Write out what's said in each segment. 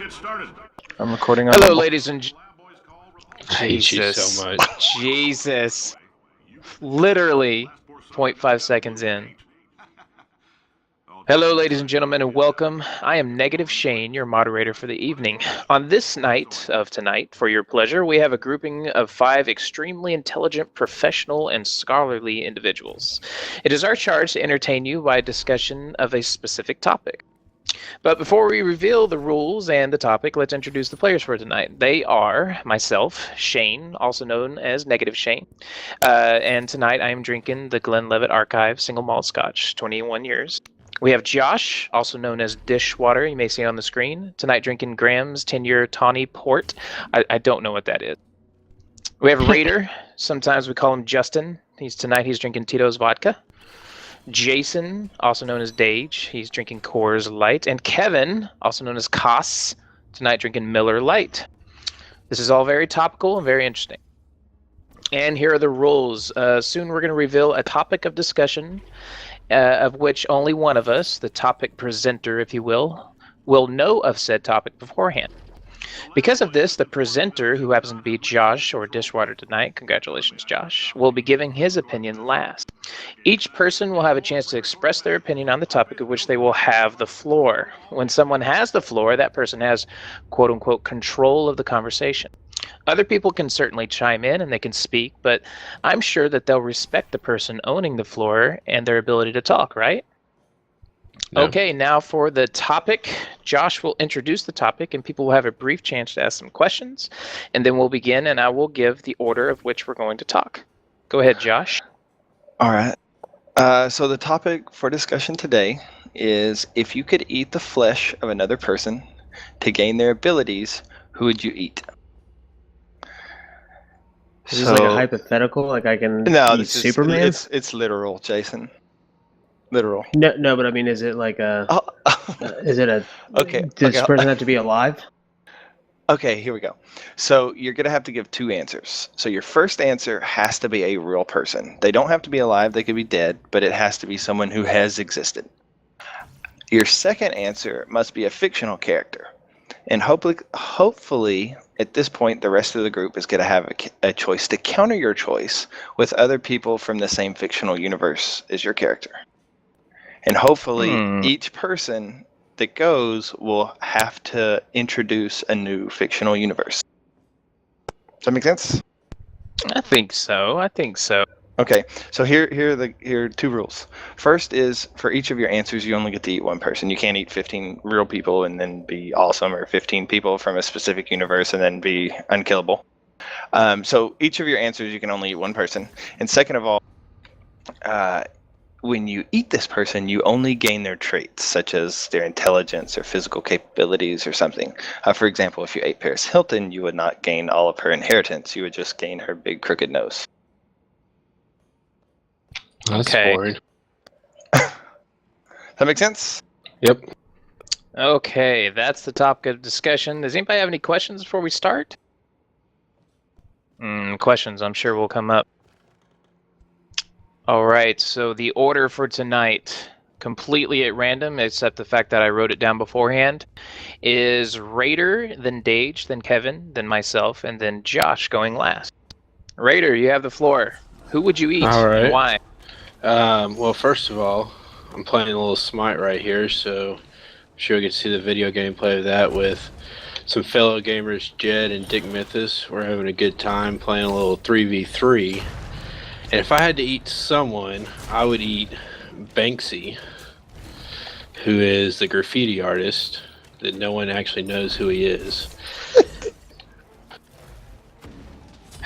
get started. I'm recording on. Hello, ladies and I hate you so much. Jesus. Literally 0.5 seconds in. Hello, ladies and gentlemen, and welcome. I am Negative Shane, your moderator for the evening. On this night of tonight, for your pleasure, we have a grouping of 5 extremely intelligent, professional, and scholarly individuals. It is our charge to entertain you by a discussion of a specific topic. But before we reveal the rules and the topic, let's introduce the players for tonight. They are myself, Shane, also known as Negative Shane. And tonight I am drinking the Glenlivet Archive Single Malt Scotch, 21 years. We have Josh, also known as Dishwater. You may see it on the screen. Tonight drinking Graham's 10-year Tawny Port. I don't know what that is. We have Raider. Sometimes we call him Justin. Tonight he's drinking Tito's Vodka. Jason, also known as Dage. He's drinking Coors Light. And Kevin, also known as Koss. Tonight drinking Miller Lite. This is all very topical and very interesting. And here are the rules. Soon we're going to reveal a topic of discussion of which only one of us, the topic presenter, if you will know of said topic beforehand. Because of this, the presenter, who happens to be Josh or Dishwater tonight, congratulations Josh, will be giving his opinion last. Each person will have a chance to express their opinion on the topic of which they will have the floor. When someone has the floor, that person has quote-unquote control of the conversation. Other people can certainly chime in and they can speak, but I'm sure that they'll respect the person owning the floor and their ability to talk, right? No. Okay, now for the topic. Josh will introduce the topic and people will have a brief chance to ask some questions, and then we'll begin and I will give the order of which we're going to talk. Go ahead, Josh. All right. So the topic for discussion today is, if you could eat the flesh of another person to gain their abilities, who would you eat? Is this like a hypothetical? Like I can eat Superman? It's literal, Jason. Literal. No, but I mean, is it like a? Is it a? Okay. Does this person have to be alive? Okay, here we go. So you're gonna have to give 2 answers. So your first answer has to be a real person. They don't have to be alive. They could be dead, but it has to be someone who has existed. Your second answer must be a fictional character. And hopefully, at this point, the rest of the group is going to have a choice to counter your choice with other people from the same fictional universe as your character. And hopefully, each person that goes will have to introduce a new fictional universe. Does that make sense? I think so. Okay, so here are 2 rules. First is, for each of your answers, you only get to eat 1 person. You can't eat 15 real people and then be awesome, or 15 people from a specific universe and then be unkillable. So each of your answers, you can only eat 1 person. And second of all, when you eat this person, you only gain their traits, such as their intelligence or physical capabilities or something. For example, if you ate Paris Hilton, you would not gain all of her inheritance. You would just gain her big crooked nose. That's boring. That make sense? Yep. Okay, that's the topic of discussion. Does anybody have any questions before we start? Questions, I'm sure, will come up. All right, so the order for tonight, completely at random, except the fact that I wrote it down beforehand, is Raider, then Dage, then Kevin, then myself, and then Josh going last. Raider, you have the floor. Who would you eat? All right. And why? Well, first of all, I'm playing a little Smite right here, so I'm sure you'll get to see the video gameplay of that with some fellow gamers, Jed and Dick Mythos. We're having a good time playing a little 3v3. And if I had to eat someone, I would eat Banksy, who is the graffiti artist that no one actually knows who he is.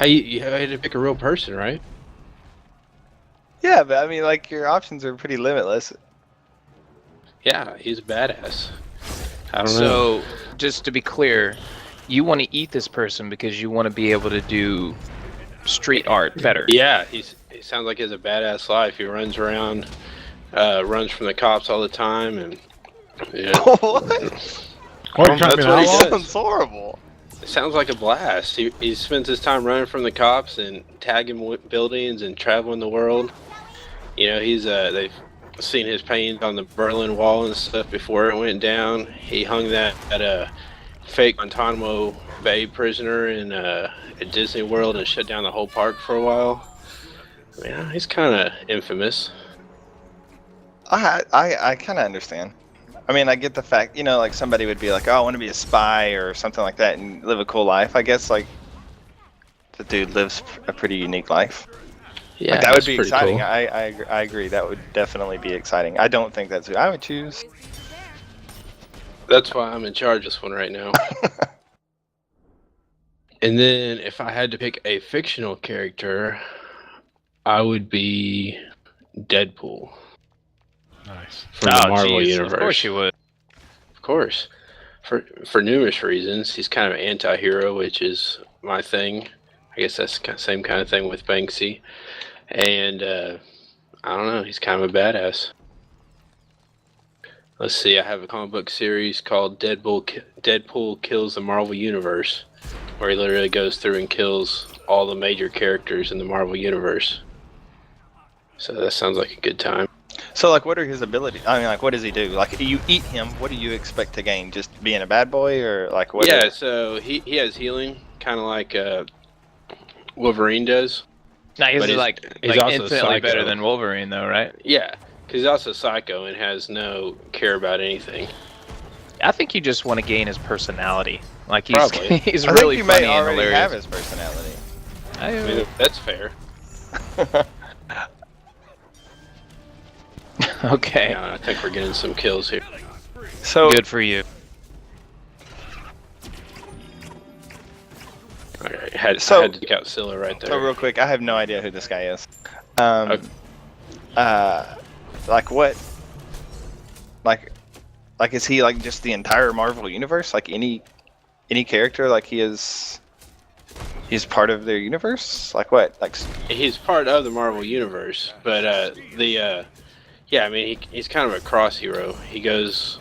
You had to pick a real person, right? Yeah, but I mean, like, your options are pretty limitless. Yeah, he's a badass. I don't know. So, just to be clear, you want to eat this person because you want to be able to do street art better. Yeah, he sounds like he has a badass life. He runs around, runs from the cops all the time, and yeah. What? That's what he That does. sounds horrible. It sounds like a blast. He spends his time running from the cops and tagging buildings and traveling the world. You know, they've seen his paintings on the Berlin Wall and stuff before it went down. He hung that at fake Guantanamo Bay prisoner in at Disney World and shut down the whole park for a while. I mean, he's kind of infamous. I kind of understand. I mean, I get the fact, like somebody would be like, "Oh, I want to be a spy or something like that and live a cool life." I guess like the dude lives a pretty unique life. Yeah, that would be exciting. Cool. I agree. That would definitely be exciting. I don't think that's who I would choose. That's why I'm in charge of this one right now. And then if I had to pick a fictional character, I would be Deadpool. Nice. From the Marvel universe. Of course you would. Of course. For numerous reasons. He's kind of an anti-hero, which is my thing. I guess that's the same kind of thing with Banksy. And I don't know, he's kind of a badass. Let's see, I have a comic book series called Deadpool Kills the Marvel Universe, where he literally goes through and kills all the major characters in the Marvel Universe. So that sounds like a good time. So, like, what are his abilities? I mean, like, what does he do? Like, you eat him, what do you expect to gain? Just being a bad boy, or like what? Yeah, so he has healing, kind of like Wolverine does. Nah, he's also infinitely psycho. better than Wolverine, though, right? Yeah, because he's also psycho and has no care about anything. I think you just want to gain his personality. Like he's Probably. he's I really think you funny may and already hilarious. have his personality. I mean, that's fair. Okay. Yeah, I think we're getting some kills here. So Good for you. Alright, I had to take out Scylla right there. So real quick, I have no idea who this guy is. Okay. Like what? Like is he like just the entire Marvel universe? Like any character? Like he's part of their universe? Like what? Like He's part of the Marvel universe, but yeah, I mean he's kind of a cross hero. He's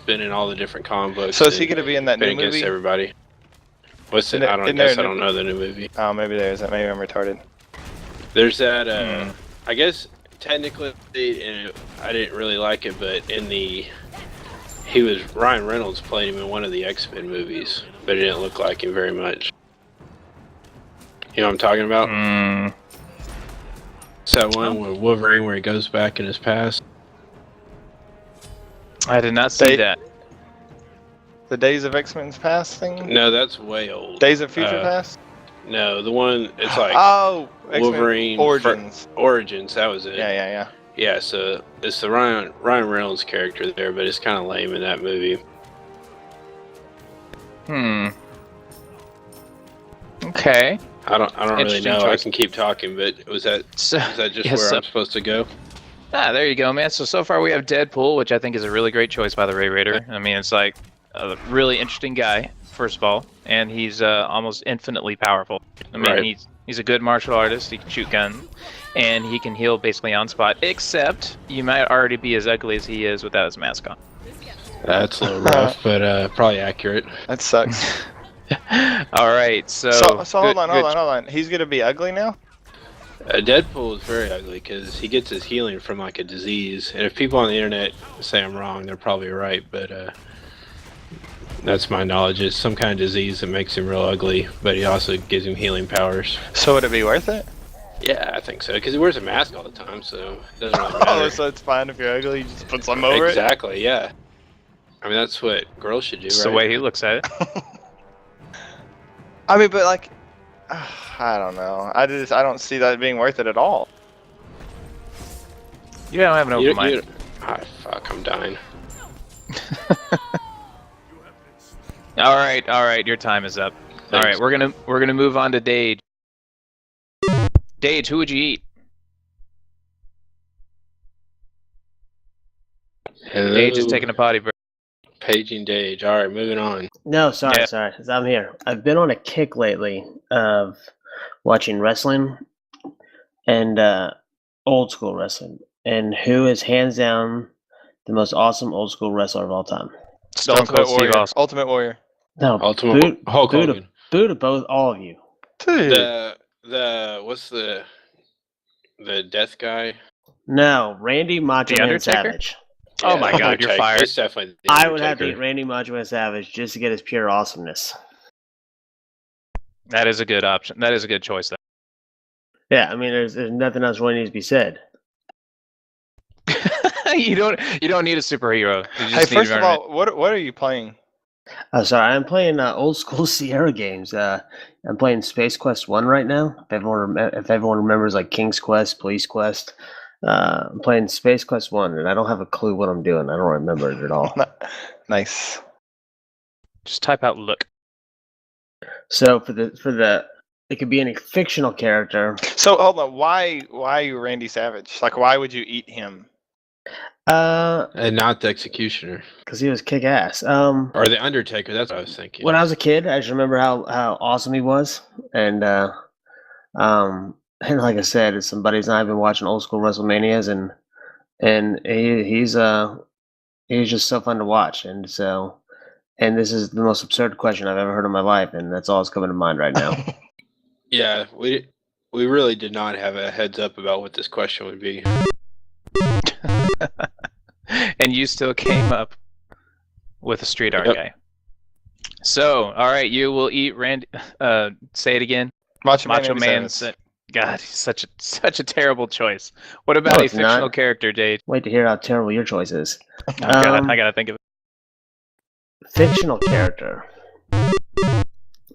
been in all the different comic books. So is he going to be in that new been against movie? everybody. What's it? I don't know the new movie. Oh, maybe there isn't. Maybe I'm retarded. There's that. I guess technically, and I didn't really like it, but Ryan Reynolds played him in one of the X-Men movies, but it didn't look like him very much. You know what I'm talking about? It's that one with Wolverine where he goes back in his past. I did not see that. The Days of X-Men's Past thing? No, that's way old. Days of Future Past? No, the one it's like Wolverine Wolverine Origins. Origins, that was it. Yeah. Yeah, so it's the Ryan Reynolds character there, but it's kind of lame in that movie. Okay. I don't really Interesting know. choice. I can keep talking, but was that just where I'm supposed to go? There you go, man. So far we have Deadpool, which I think is a really great choice by the Ray Raider. I mean, it's like a really interesting guy, first of all, and he's almost infinitely powerful. I mean, he's a good martial artist. He can shoot guns, and he can heal basically on spot. Except you might already be as ugly as he is without his mask on. That's a little rough, but probably accurate. That sucks. All right, so hold on. He's gonna be ugly now? Deadpool is very ugly because he gets his healing from like a disease, and if people on the internet say I'm wrong, they're probably right. But that's my knowledge. It's some kind of disease that makes him real ugly, but he also gives him healing powers. So would it be worth it? Yeah, I think so, because he wears a mask all the time, so it doesn't really matter. Oh, so it's fine if you're ugly, you just put some over Exactly, yeah. I mean, that's what girls should do, It's right? the way he looks at it. I mean, but like, I don't know. I don't see that being worth it at all. You don't have an open mind. Fuck, I'm dying. All right, your time is up. Thanks. All right, we're gonna move on to Dage. Dage, who would you eat? Hello. Dage is taking a potty break. Paging Dage. All right, moving on. No, sorry, Yeah. sorry. I'm here. I've been on a kick lately of watching wrestling and old school wrestling. And who is hands down the most awesome old school wrestler of all time? Stone Cold Steve Austin. Ultimate Warrior. No, Ultimate Hulk Hogan. boo to both, all of you. Dude. What's the death guy? No, Randy Macho The Man Undertaker? Savage. Oh my God, you're fired. It's definitely the I would have to eat Undertaker. Randy Macho Man Savage just to get his pure awesomeness. That is a good option. That is a good choice, though. Yeah, I mean, there's nothing else really needs to be said. you don't need a superhero. You Hey, just need first of environment. all, what are you playing? Sorry, I'm playing old school Sierra games. I'm playing Space Quest 1 right now. If everyone remembers, like King's Quest, Police Quest, I'm playing Space Quest 1, and I don't have a clue what I'm doing. I don't remember it at all. Nice. Just type out look. So it could be any fictional character. So hold on, why are you Randy Savage? Like, why would you eat him? And not the Executioner. Because he was kick ass. Or the Undertaker, that's what I was thinking. When I was a kid, I just remember how awesome he was, and like I said, some buddies and I have been watching old school WrestleManias, and he's just so fun to watch, and this is the most absurd question I've ever heard in my life, and that's all that's coming to mind right now. Yeah, we really did not have a heads up about what this question would be. And you still came up with a street art guy. So, all right, you will eat Randy. Say it again. Macho Man. God, he's such a terrible choice. What about a fictional character, Jade? Wait to hear how terrible your choice is. I gotta think of it. Fictional character.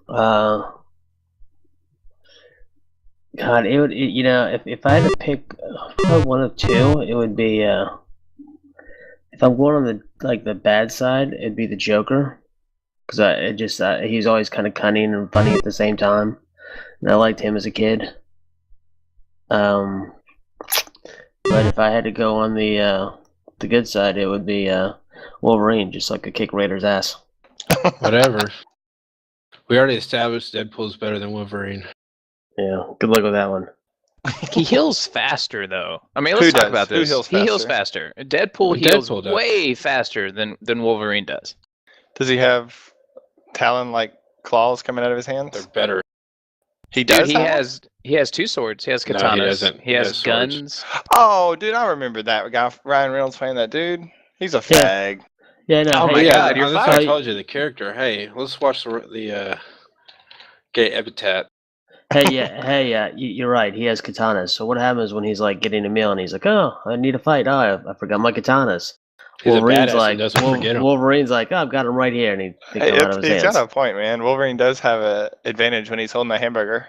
God, it would. If I had to pick probably one of two, it would be. If I'm going on the bad side, it'd be the Joker, because he's always kind of cunning and funny at the same time, and I liked him as a kid. But if I had to go on the good side, it would be Wolverine, just like a kick Raiders ass. Whatever. We already established Deadpool's better than Wolverine. Yeah, good luck with that one. He heals faster, though. I mean, let's talk about this. Who heals faster? Deadpool heals way faster than Wolverine does. Does he have talon-like claws coming out of his hands? They're better. He does. Dude, he has two swords. He has katanas. No, he doesn't. He has guns. Oh, dude, I remember that guy, Ryan Reynolds, playing that dude. He's a fag. Yeah, no. Oh my God, you're that's fired. why I told you the character. Hey, let's watch the gay epitaph. You're right. He has katanas. So what happens when he's like getting a meal and he's like, "Oh, I need a fight. Oh, I forgot my katanas." He's Wolverine's a badass like, and doesn't forget him. Wolverine's like, "Oh, I've got him right here," and he picks him out of his hands. He's got a point, man. Wolverine does have an advantage when he's holding a hamburger.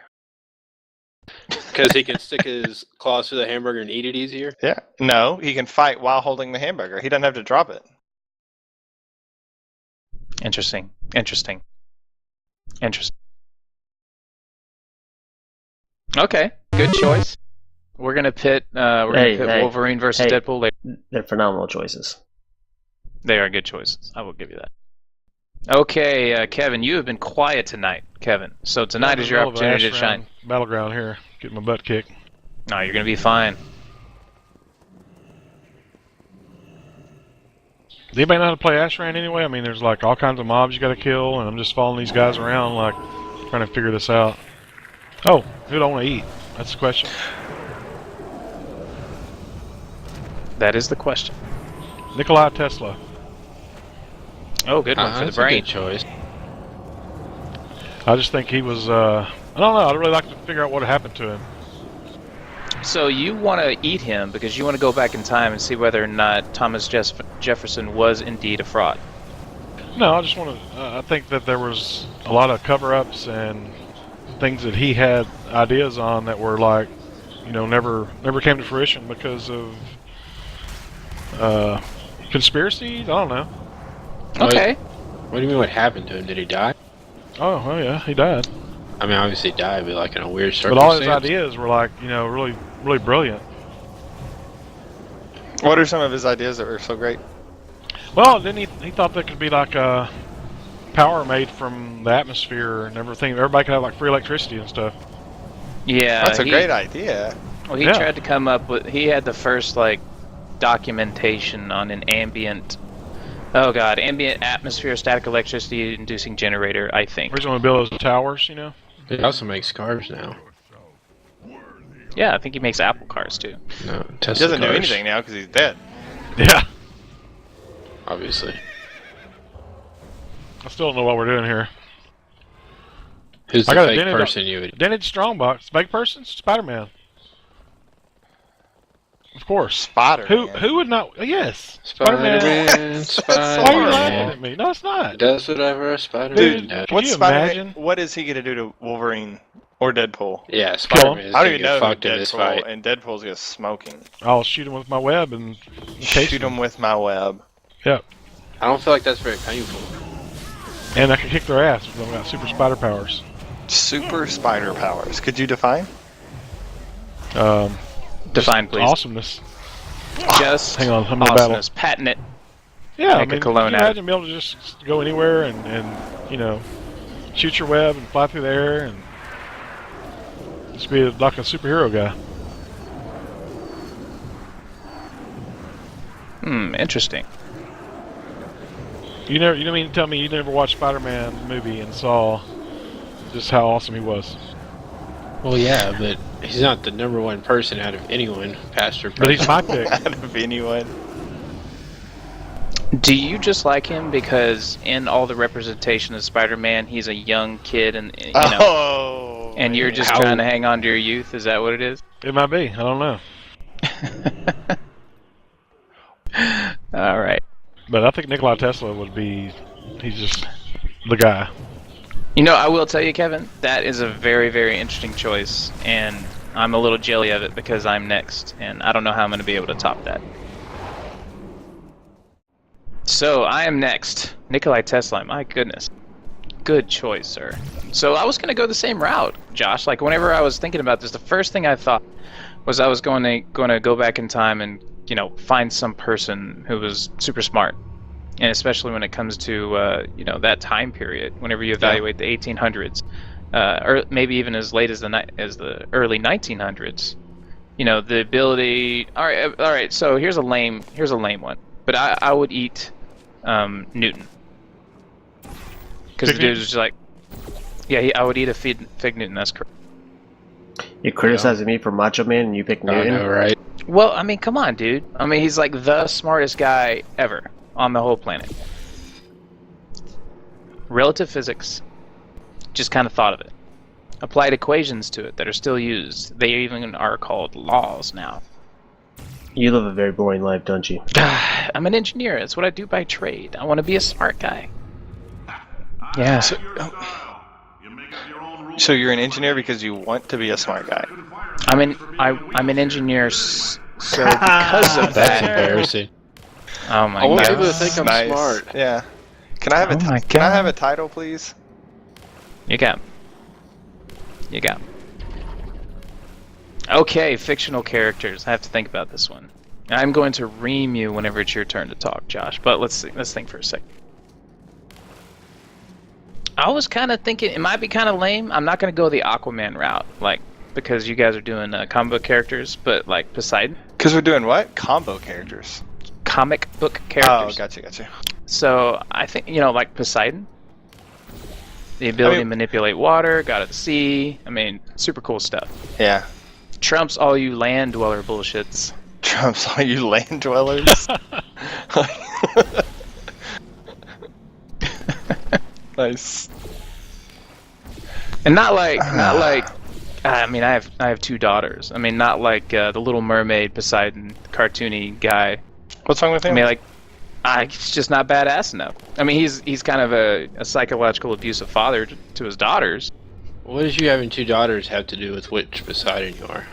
Because he can stick his claws through the hamburger and eat it easier? Yeah. No, he can fight while holding the hamburger. He doesn't have to drop it. Interesting. Okay, good choice. We're gonna pit Wolverine versus Deadpool later. They're phenomenal choices. They are good choices. I will give you that. Okay, Kevin, you have been quiet tonight, Kevin. So tonight is your opportunity to shine. Battleground here, getting my butt kicked. No, you're gonna be fine. Does anybody know how to play Ashran anyway? I mean, there's like all kinds of mobs you gotta kill, and I'm just following these guys around, like trying to figure this out. Oh, who do I want to eat? That's the question. That is the question. Nikola Tesla. Oh, good one for the That's brain. a good choice. I just think he was, I don't know, I'd really like to figure out what happened to him. So you want to eat him because you want to go back in time and see whether or not Thomas Jefferson was indeed a fraud. No, I just want to, I think that there was a lot of cover-ups and things that he had ideas on that were like, never came to fruition because of conspiracy? I don't know. Okay. What do you mean what happened to him? Did he die? Oh yeah, he died. I mean, obviously he died, but like in a weird But circumstance. all his ideas were like, really, really brilliant. What are some of his ideas that were so great? Well, then he thought there could be like power made from the atmosphere and everything. Everybody could have like free electricity and stuff. Yeah, That's a great idea. Well, he tried to come up with. He had the first documentation on an ambient atmosphere static electricity inducing generator. I think. Originally built those towers, He also makes cars now. Yeah, I think he makes Apple cars too. No, He Tesla doesn't do cars. anything now because he's dead. Yeah. obviously. I still don't know what we're doing here. Who's I the got a fake dented- person you would? Dented Strongbox. Fake person? Spider-Man. Of course. Spider. Who would not? Yes. Spider-Man, Why are you Spider-Man. laughing at me? No, it's not. Does whatever a Spider-Man Dude, does. could What's you Spider-Man? imagine? What is he gonna do to Wolverine or Deadpool? Yeah, Spider-Man is I don't gonna even get know who fucked in this fight. Deadpool, and Deadpool's gonna smoking. I'll shoot him with my web and encase Shoot him with my web. Yep. I don't feel like that's very painful. And I can kick their ass because I've got super spider powers. Super spider powers. Could you define? Define, please. Awesomeness. Just Hang on, I'm in a battle. awesomeness. Patent it. Yeah, Make a cologne can you out of imagine being able to just go anywhere and shoot your web and fly through the air and just be like a superhero guy. Interesting. You mean to tell me you never watched Spider-Man movie and saw just how awesome he was? Well, yeah, but he's not the number one person out of anyone, past or present. But he's my pick. Out of anyone. Do you just like him because in all the representation of Spider-Man, he's a young kid and and you're just trying to hang on to your youth? Is that what it is? It might be. I don't know. All right. But I think Nikola Tesla would be. He's just the guy. You know, I will tell you, Kevin, that is a very, very interesting choice, and I'm a little jelly of it because I'm next, and I don't know how I'm going to be able to top that. So, I am next. Nikolai Tesla, my goodness. Good choice, sir. So, I was going to go the same route, Josh. Like, whenever I was thinking about this, the first thing I thought was I was going to go back in time and, find some person who was super smart. And especially when it comes to that time period, whenever you evaluate the 1800s, or maybe even as late as the early 1900s, the ability. All right. So here's a lame one, but I would eat Newton because the dude was just like, I would eat a Fig Newton. That's correct. You're criticizing me for Macho Man and you pick Newton? I know, right? Well, I mean, come on, dude. I mean, he's like the smartest guy ever on the whole planet. Relative physics. Just kind of thought of it. Applied equations to it that are still used. They even are called laws now. You live a very boring life, don't you? I'm an engineer. That's what I do by trade. I want to be a smart guy. Yeah. So you're an engineer because you want to be a smart guy. I'm an engineer, so because of That's that. embarrassing. Oh my I want god. people to think I'm Nice. smart. Yeah. Can I have Can I have a title, please? You got. Okay, fictional characters. I have to think about this one. I'm going to ream you whenever it's your turn to talk, Josh. But let's think for a second. I was kind of thinking it might be kind of lame. I'm not going to go the Aquaman route, because you guys are doing combo characters, but like Poseidon. Because we're doing what? Combo characters. Comic book characters. Oh, gotcha. So I think like Poseidon. The ability to manipulate water, god of the sea. I mean, super cool stuff. Yeah. Trumps all you land dweller bullshits. Trumps all you land dwellers. Nice. And not like I mean, I have two daughters. I mean, not like the Little Mermaid Poseidon cartoony guy. What's wrong with him? I mean, he's just not badass enough. I mean, he's kind of a psychological abusive father to his daughters. What does you having two daughters have to do with which Poseidon you are?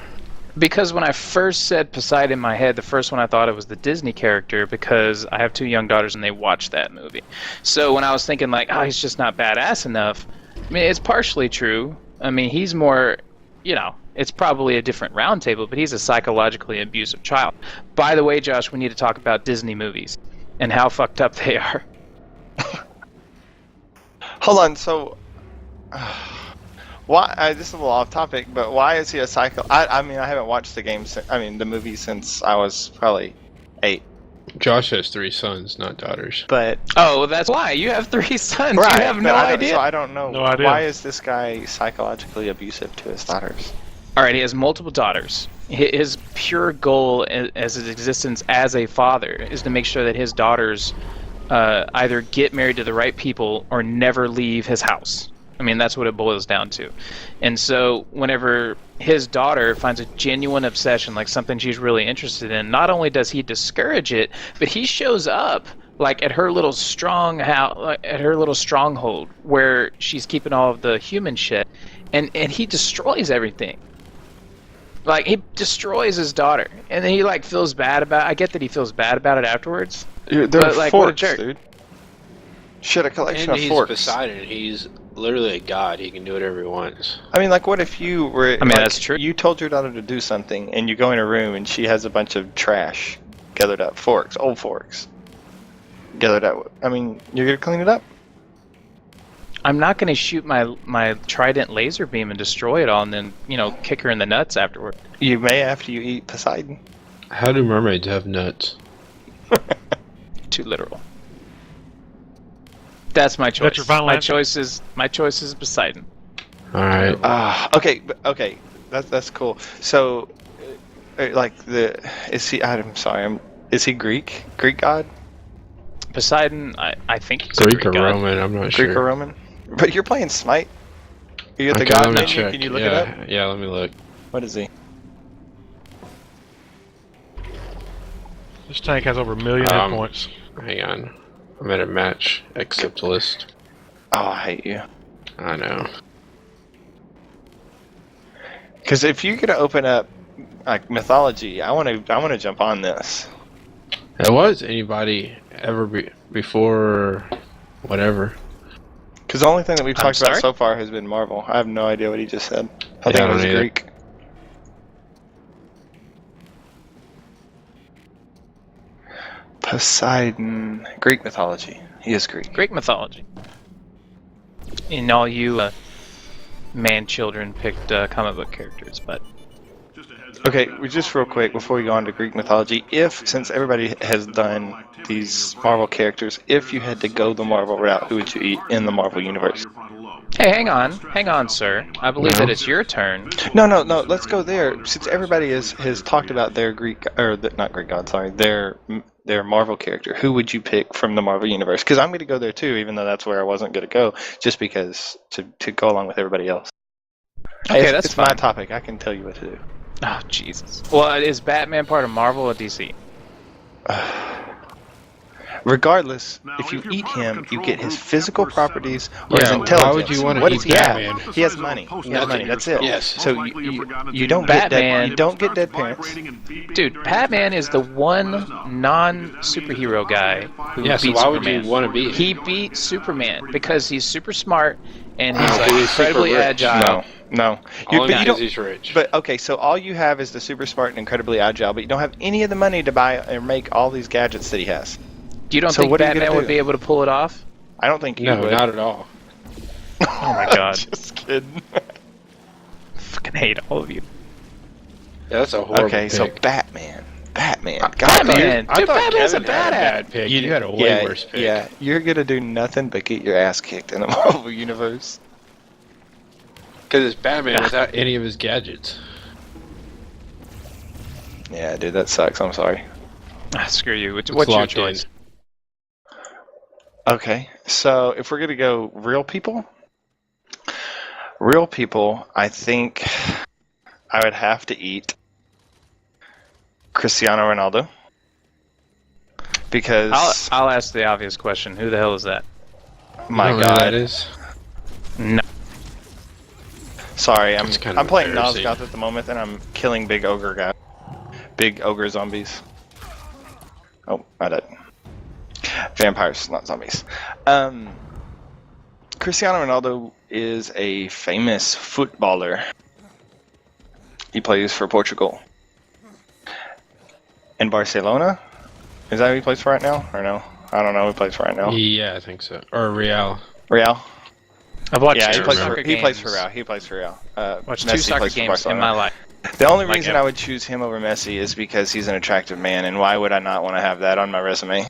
Because when I first said Poseidon in my head, the first one I thought it was the Disney character because I have two young daughters and they watch that movie. So when I was thinking he's just not badass enough, I mean, it's partially true. I mean, he's more, it's probably a different Roundtable, but he's a psychologically abusive child. By the way, Josh, we need to talk about Disney movies and how fucked up they are. Hold on, so... why? This is a little off topic, but why is he a psycho? I mean, I haven't watched the movie since I was probably 8. Josh has 3 sons, not daughters. But Oh, well, that's why. You have 3 sons. right, You have but no idea. So I don't know. No idea. Why is this guy psychologically abusive to his daughters? All right, he has multiple daughters. His pure goal as his existence as a father is to make sure that his daughters either get married to the right people or never leave his house. I mean, that's what it boils down to. And so whenever his daughter finds a genuine obsession, like something she's really interested in, not only does he discourage it, but he shows up like at her little at her little stronghold where she's keeping all of the human shit, and he destroys everything. Like, he destroys his daughter, and then he like feels bad about. I get that he feels bad about it afterwards. They're But, like, what a forks, jerk. dude. Shit, a collection And of he's forks. Poseidon. He's literally a god. He can do whatever he wants. I mean, like, what if you were? I mean, like, that's true. You told your daughter to do something, and you go in a room, and she has a bunch of trash gathered up, forks, old forks, gathered up. I mean, you're gonna clean it up. I'm not going to shoot my trident laser beam and destroy it all, and then kick her in the nuts afterward. You may after you eat Poseidon. How do mermaids have nuts? Too literal. That's my choice. That's your final answer? My choice is Poseidon. All right. Okay, that's cool. So, like is he? I'm sorry. Is he Greek? Greek god? Poseidon, I think he's a Greek or god. Roman? I'm not sure. Greek or Roman? But you're playing Smite. You got the Okay, god let me menu. check. Can you look yeah, it up? Yeah, let me look. What is he? This tank has over 1 million hit points. Hang on. I'm at a match. Accept list. Oh, I hate you. I know. Because if you're gonna open up like mythology, I want to jump on this. Was anybody ever before whatever? Because the only thing that we've I'm talked about sorry? so far has been Marvel. I have no idea what he just said. I Yeah, think I it don't was either. Greek. Poseidon, Greek mythology. He is Greek. Greek mythology. And all you man-children picked comic book characters, but Okay, we just real quick before we go on to Greek mythology, since everybody has done these Marvel characters, if you had to go the Marvel route, who would you eat in the Marvel universe? hey, hang on, sir. I believe that it's your turn. No, let's go there. Since everybody has talked about their Greek, not Greek god, sorry, their Marvel character, who would you pick from the Marvel universe? Because I'm going to go there too, even though that's where I wasn't going to go, just because to go along with everybody else. Okay, that's it's my fine. topic. I can tell you what to do. Oh, Jesus. Well, is Batman part of Marvel or DC? Regardless, if you eat him, you get his physical properties or his Yeah, intelligence. why would you wanna What eat does he have? Batman? He has money. He has money. That's it. Yes. So you don't get Batman- you don't get dead parents. Dude, Batman is the one non-superhero guy who Yeah, so beat why would Superman. you want to be? He beat Superman because he's super smart and he's No, like he's super incredibly rich. agile. No. Only But you because don't. he's rich. But okay, so all you have is the super smart and incredibly agile, but you don't have any of the money to buy and make all these gadgets that he has. You don't So think what are you gonna Batman would do? be able to pull it off? I don't think you No, would. not at all. Oh my god. Just kidding. Fucking hate all of you. Yeah, that's a horrible Okay, pick. so Batman. God, Batman! I Dude, thought Batman's a Kevin had badass! bad pick. You had a way worse pick. Yeah, you're gonna do nothing but get your ass kicked in the Marvel universe. Because it's Batman without any of his gadgets. Yeah, dude, that sucks. I'm sorry. Ah, screw you. What's It's your locked in. choice? Okay, so if we're gonna go real people, I think I would have to eat Cristiano Ronaldo because I'll ask the obvious question. Who the hell is that? my You know who that God, is? No. sorry, It's kind of I'm playing embarrassing. Nosgoth at the moment, and I'm killing big ogre zombies. Oh, I died. Vampires, not zombies. Cristiano Ronaldo is a famous footballer. He plays for Portugal. In Barcelona? Is that who he plays for right now? Or no? I don't know who he plays for right now. Yeah, I think so. Or Real. Real? I've watched Yeah, he two plays soccer for games. Real. He plays for Real. Watched Messi two soccer plays for games in Barcelona. my life. The only Like reason him. I would choose him over Messi is because he's an attractive man, and why would I not want to have that on my resume?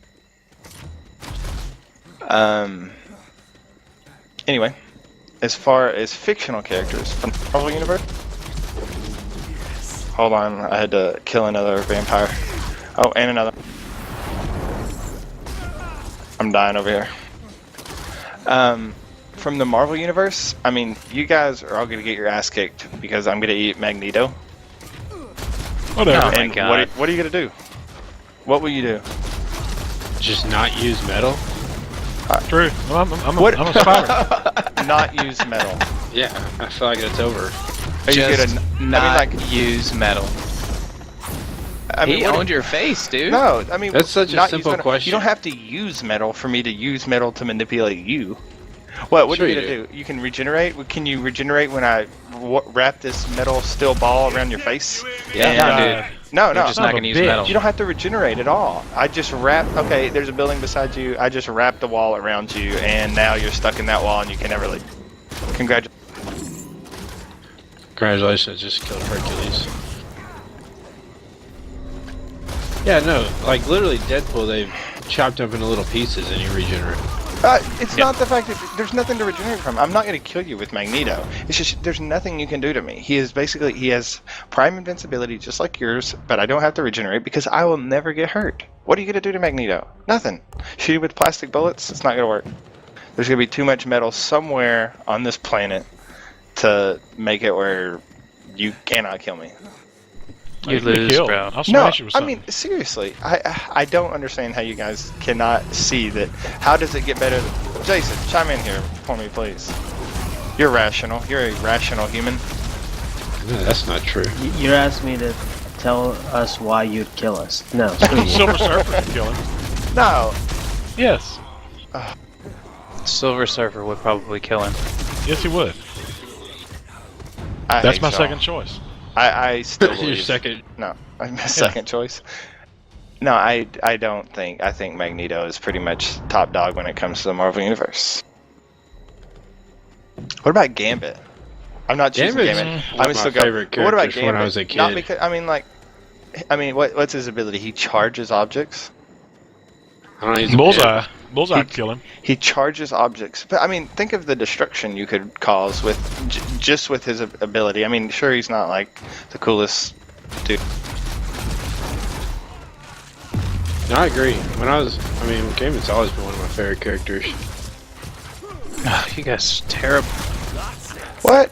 Anyway, as far as fictional characters from the Marvel Universe, hold on, I had to kill another vampire. Oh, and another. I'm dying over here. From the Marvel Universe, I mean, you guys are all going to get your ass kicked because I'm going to eat Magneto. Whatever. Oh my And God. what are you going to do? What will you do? Just not use metal? True. Well, I'm What? a spider. Not use metal. Yeah, I feel like it's over. Are you Just gonna, not use metal. He what- owned your face, dude. No, I mean That's such a not use simple metal. question. You don't have to use metal for me to use metal to manipulate you. What Sure are you you gonna do? You can regenerate. Can you regenerate when I wrap this metal steel ball around your face? Yeah, And- dude. No, You're no. just not of a gonna use bitch. metal. You don't have to regenerate at all. I just wrap. Okay, there's a building beside you. I just wrap the wall around you, and now you're stuck in that wall, and you can never leave. Congratulations. Congratulations, I just killed Hercules. Yeah, no, like literally Deadpool, they've chopped up into little pieces and you regenerate. It's not the fact that there's nothing to regenerate from. I'm not going to kill you with Magneto. It's just there's nothing you can do to me. He has prime invincibility just like yours, but I don't have to regenerate because I will never get hurt. What are you going to do to Magneto? Nothing. Shoot you with plastic bullets? It's not going to work. There's going to be too much metal somewhere on this planet to make it where you cannot kill me. You You'd be lose, killed. bro. I'll No, smash you with I something. mean seriously, I don't understand how you guys cannot see that. How does it get better? Jason, chime in here for me, please. You're rational. You're a rational human. No, that's not true. You're asking me to tell us why you'd kill us. No, screw you. Silver Surfer could kill him. No. Yes. Silver Surfer would probably kill him. Yes, he would. I That's hate my y'all. second choice. I still Your believe. second. No, my second choice. No, I don't think. I think Magneto is pretty much top dog when it comes to the Marvel Universe. What about Gambit? I'm not choosing Gambit's Gambit. one I'm of my still go. favorite What about characters from when Gambit? I was a kid. Not because I mean, what's his ability? He charges objects. I don't know, he's a Bullseye. bit- Bullseye could kill him. He charges objects, but I mean, think of the destruction you could cause with just with his ability. I mean, sure, he's not like the coolest dude. No, I agree. Gambit's always been one of my favorite characters. You guys are terrible. What?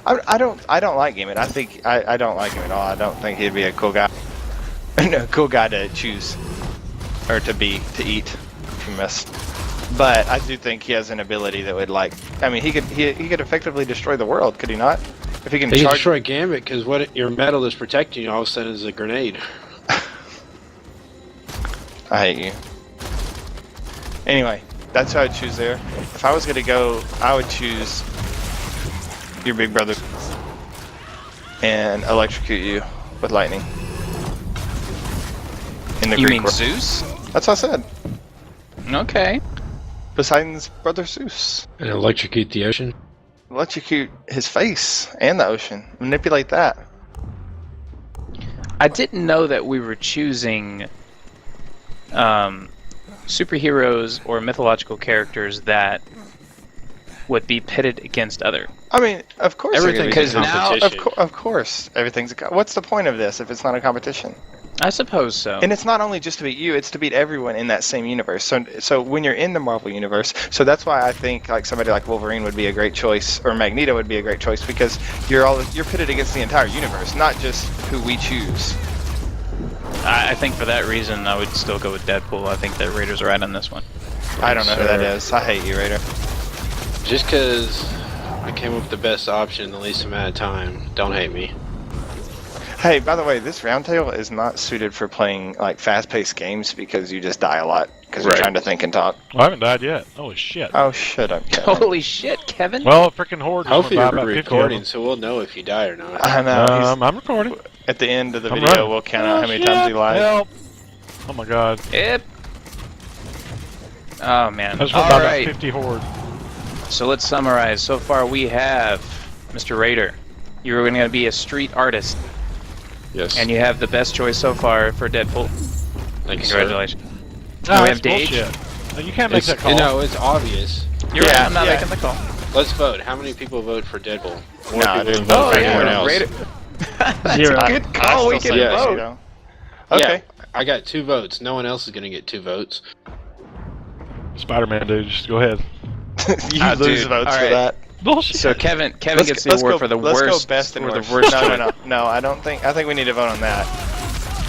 I don't like Gambit. I don't like him at all. I don't think he'd be a cool guy. No, cool guy to choose or to eat from us. But I do think he has an ability that would he could effectively destroy the world, could he not? If he can He can charge. destroy Gambit because what your metal is protecting you all of a sudden is a grenade. I hate you. Anyway, that's who I'd choose there. If I was gonna go, I would choose your big brother and electrocute you with lightning. In the You Greek mean world. Zeus? That's what I said. Okay. Poseidon's brother Zeus. And electrocute the ocean. Electrocute his face and the ocean. Manipulate that. I didn't know that we were choosing superheroes or mythological characters that would be pitted against other. I mean, of course. Everything's Because a now- competition. Of course, everything's. What's the point of this if it's not a competition? I suppose so. And it's not only just to beat you; it's to beat everyone in that same universe. So when you're in the Marvel universe, so that's why I think like somebody like Wolverine would be a great choice, or Magneto would be a great choice because you're pitted against the entire universe, not just who we choose. I think for that reason, I would still go with Deadpool. I think that Raiders are right on this one. I don't know who that is. I hate you, Raider. Just because I came up with the best option in the least amount of time, don't hate me. Hey, by the way, this Roundtable is not suited for playing like fast-paced games because you just die a lot because you're Right. trying to think and talk. Well, I haven't died yet. Holy shit. Oh, shut up, Kevin. Holy shit, Kevin! Well, freaking horde. Hopefully went you're by about 50 of recording, them. so we'll know if you die or not. I know. I'm recording. At the end of the I'm video, running. we'll count out how many Oh, times shit. he lied. Help. Oh my god. Yep. Oh man. I just went by All about right. 50 horde. So let's summarize. So far, we have Mr. Raider. You're going to be a street artist, Yes. and you have the best choice so far for Deadpool. Thank you, sir. Congratulations. Oh, we that's have Dage. bullshit. No, you can't make that call. No, it's obvious. You're Yeah, right. I'm not yeah. making the call. Let's vote. How many people vote for Deadpool? More Nah, people dude. than vote Oh for yeah, anyone else. Raider. That's Zero. a good call. We I still can say yes, vote. you know. Okay. Yeah, I got 2 votes. No one else is gonna get 2 votes. Spider-Man, dude. Just go ahead. You Ah, lose dude. votes All for right. that. Bullshit. So Kevin Let's gets go- the let's award go- for the let's worst. go best and or the worst. worst. No. I don't think. I think we need to vote on that.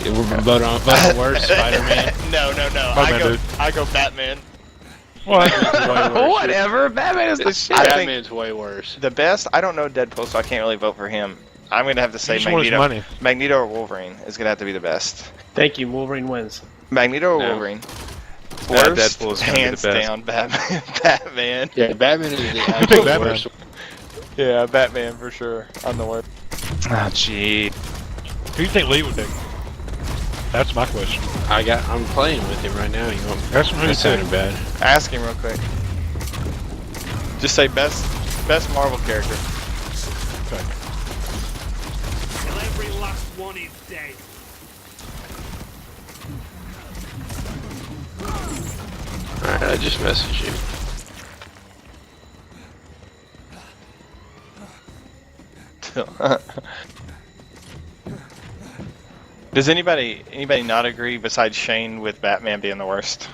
Yeah, we're vote on worst Spider-Man. No. Batman, dude. I go Batman. What? Whatever. Batman is the shit. I think- Batman's way worse. The best. I don't know Deadpool, so I can't really vote for him. I'm gonna have to say You just want his Magneto. money. Magneto or Wolverine is gonna have to be the best. Thank you. Wolverine wins. Magneto or No. Wolverine? Yeah, Worst, Deadpool's gonna be the hands best. down, Batman. Batman. Yeah, Batman is the pick absolute Batman. worst. Yeah, Batman for sure. I'm the worst. Ah, gee. Who do you think Lee would pick? That's my question. I'm playing with him right now. You want? Ask him who That he sounded picked. bad. Ask him real quick. Just say best Marvel character. Okay. Till every last one is dead. Alright, I just messaged you. Does anybody not agree besides Shane with Batman being the worst?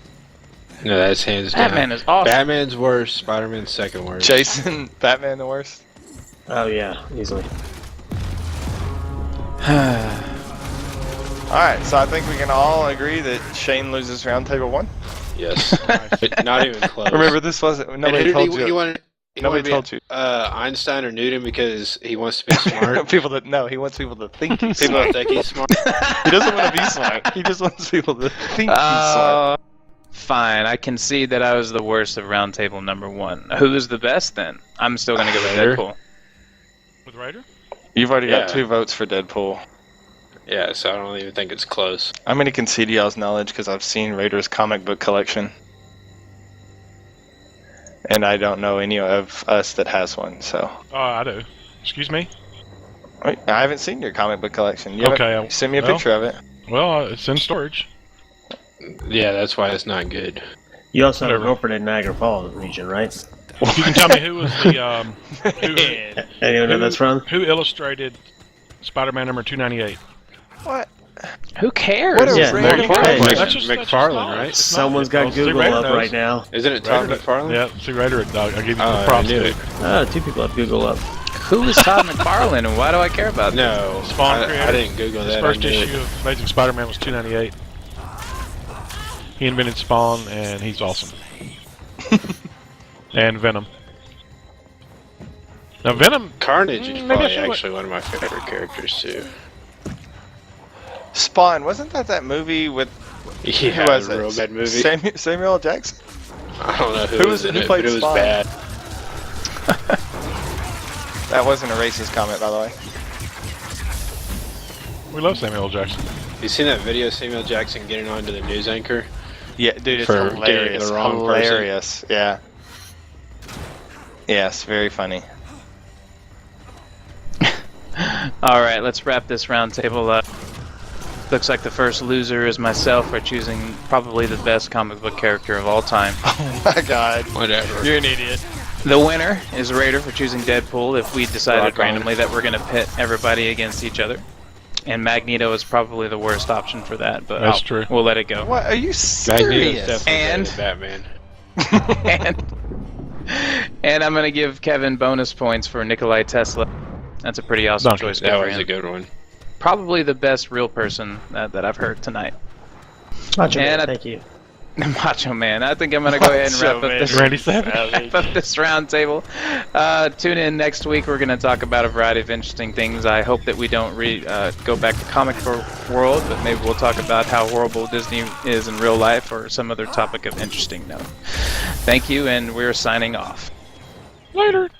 No, that's hands down. Batman is awesome. Batman's worst. Spider-Man's second worst. Jason, Batman the worst? Oh yeah, easily. Alright, so I think we can all agree that Shane loses Roundtable 1. Yes. Not even close. Remember, this wasn't. And Nobody who told did you. he wanted, Nobody told you. Einstein or Newton because he wants to be smart. People that no, he wants people to think he's People smart. that think he's smart. He doesn't want to be smart. He just wants people to think he's smart. Fine, I concede that I was the worst of Roundtable number 1. Who is the best then? I'm still gonna go with Raider. Deadpool. With Raider? You've already got Yeah. 2 votes for Deadpool. Yeah, so I don't even think it's close. I'm going to concede y'all's knowledge because I've seen Raider's comic book collection. And I don't know any of us that has one, so. Oh, I do. Excuse me? Wait, I haven't seen your comic book collection. You Okay, haven't- send me a well- picture of it. Well, it's in storage. Yeah, that's why it's not good. You also have Whatever. Milford and Niagara Falls region, right? If you can tell me who was the Anyone know that's from? who illustrated Spider-Man number 298? What? Who cares? What a Yeah, random Mc- question. hey, That's just McFarlane, knowledge. right? It's Someone's knowledge. got Well, see, Google Raider up knows. right now. Isn't it Todd Raider- McFarlane? Yeah, see, Raider, I'll give you the Oh, I props. knew dude. it. Oh, 2 people have Google up. Who is Todd McFarlane and why do I care about that? No, Spawn I creator. didn't Google His that. first I knew issue it. of Amazing Spider-Man was 298. He invented Spawn, and he's awesome. And Venom. Now, Venom... Carnage is Maybe I probably should look- actually one of my favorite characters too. Spawn, wasn't that movie with Yeah, who was a it? real bad movie. Samuel L. Jackson? I don't know who, Who was in who it, played but it was Spawn? bad. That wasn't a racist comment, by the way. We love Samuel L. Jackson. You seen that video of Samuel Jackson getting onto the news anchor? Yeah, dude, it's For getting hilarious. the wrong person. Hilarious, yeah. Yes, very funny. Alright, let's wrap this roundtable up. Looks like the first loser is myself for choosing probably the best comic book character of all time. Oh my god. Whatever. You're an idiot. The winner is Raider for choosing Deadpool if we decided Rock on. randomly that we're going to pit everybody against each other. And Magneto is probably the worst option for that, but That's true. we'll let it go. What? Are you Magneto's serious? definitely better And- than Batman. and I'm going to give Kevin bonus points for Nikolai Tesla. That's a pretty awesome Donkey. choice. Good That for was him. a good one. Probably the best real person that I've heard tonight. Macho And Man, I- thank you. Macho Man. I think I'm going to go ahead and wrap Macho up Man. this Randy Savage. wrap up this roundtable. Tune in next week. We're going to talk about a variety of interesting things. I hope that we don't go back to comic world, but maybe we'll talk about how horrible Disney is in real life or some other topic of interesting note. Thank you, and we're signing off. Later.